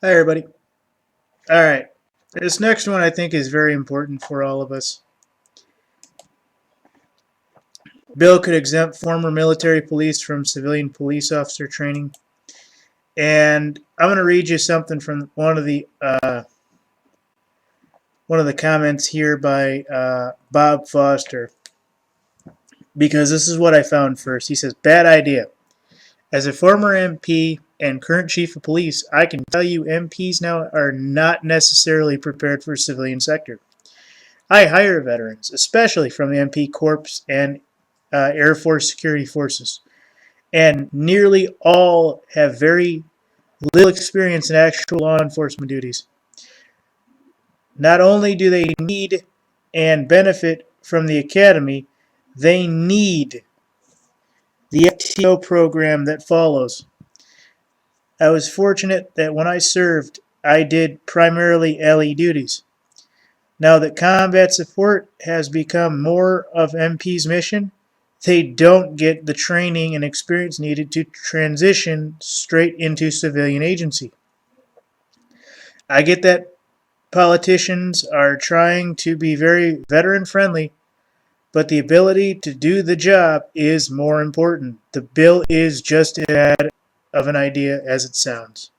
Hi, everybody. All right. This next one I think is very important for all of us. Bill could exempt former military police from civilian police officer training. And I'm going to read you something from one of the comments here by Bob Foster, because this is what I found first. He says, "Bad idea. As a former MP and current chief of police, I can tell you MPs now are not necessarily prepared for civilian sector. I hire veterans, especially from the MP Corps and Air Force security forces, and nearly all have very little experience in actual law enforcement duties. Not only do they need and benefit from the academy, they need the FTO program that follows. I was fortunate that when I served, I did primarily LE duties. Now that combat support has become more of MP's mission, they don't get the training and experience needed to transition straight into civilian agency. I get that politicians are trying to be very veteran friendly, but the ability to do the job is more important. The bill is just as bad of an idea as it sounds."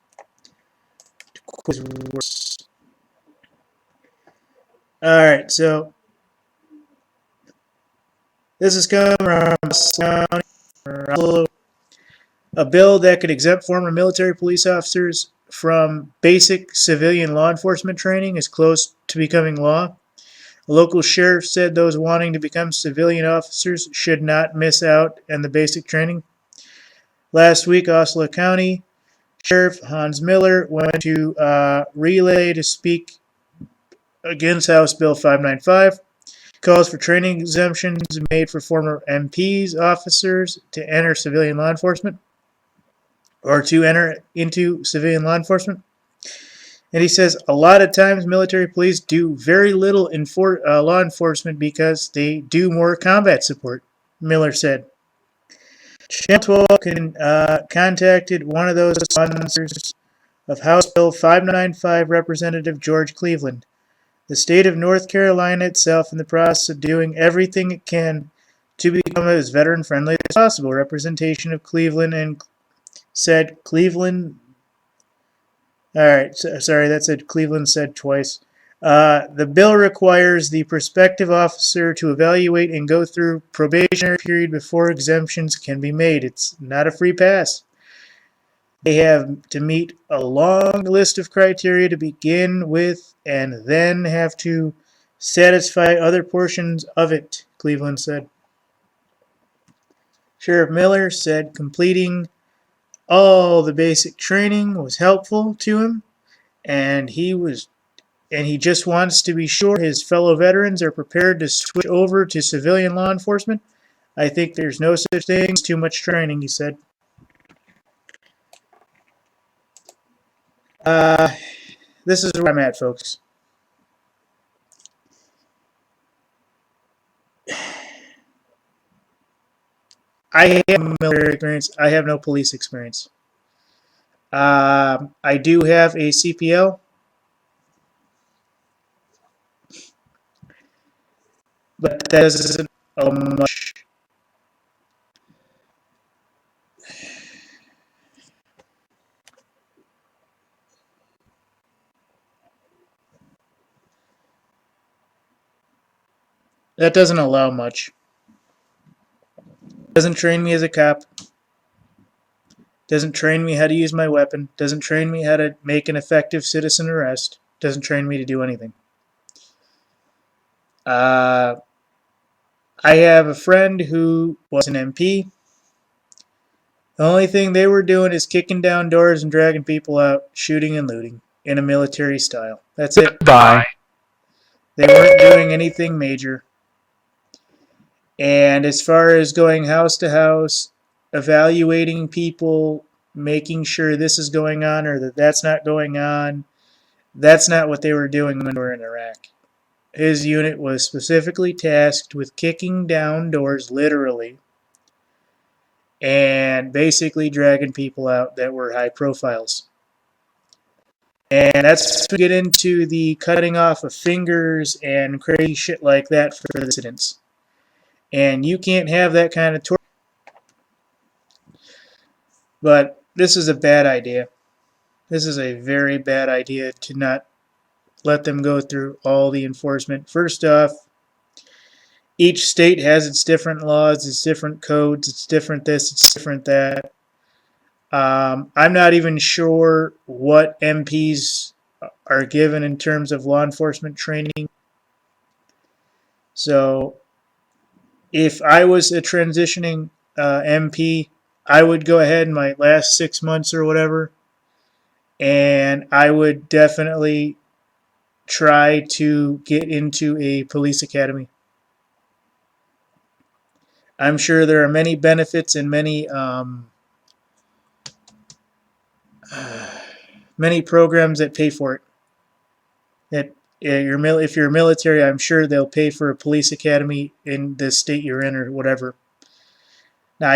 All right, so this is coming from a bill that could exempt former military police officers from basic civilian law enforcement training is close to becoming law. A local sheriff said those wanting to become civilian officers should not miss out on the basic training. Last week, Oslo County Sheriff Hans Miller went to Relay to speak against House Bill 595. Calls for training exemptions made for former MPs, officers to enter civilian law enforcement or to enter into civilian law enforcement. And he says a lot of times military police do very little law enforcement because they do more combat support, Miller said. Channel 12 contacted one of those sponsors of House Bill 595, Representative George Cleveland. The state of North Carolina itself in the process of doing everything it can to become as veteran-friendly as possible. Representation of Cleveland and said Cleveland. All right, sorry, that said Cleveland said twice. The bill requires the prospective officer to evaluate and go through probationary period before exemptions can be made. It's not a free pass. They have to meet a long list of criteria to begin with and then have to satisfy other portions of it, Cleveland said. Sheriff Miller said completing all the basic training was helpful to him, and he just wants to be sure his fellow veterans are prepared to switch over to civilian law enforcement. I think there's no such thing as too much training, he said. This is where I'm at, folks. I have military experience. I have no police experience. I do have a CPL, but that doesn't much. That doesn't allow much. Doesn't train me as a cop. Doesn't train me how to use my weapon. Doesn't train me how to make an effective citizen arrest. Doesn't train me to do anything. I have a friend who was an MP. The only thing they were doing is kicking down doors and dragging people out, shooting and looting in a military style. That's it. Bye. They weren't doing anything major. And as far as going house to house, evaluating people, making sure this is going on or that's not going on, that's not what they were doing when we were in Iraq. His unit was specifically tasked with kicking down doors, literally, and basically dragging people out that were high profiles. And that's to get into the cutting off of fingers and crazy shit like that for the dissidents. And you can't have that kind of torture. But this is a bad idea. This is a very bad idea to not let them go through all the enforcement. First off, each state has its different laws, its different codes, it's different this, it's different that. I'm not even sure what MPs are given in terms of law enforcement training. So if I was a transitioning MP, I would go ahead in my last 6 months or whatever, and I would definitely try to get into a police academy. I'm sure there are many benefits and many programs that pay for it. That if you're military, I'm sure they'll pay for a police academy in the state you're in or whatever. Now, I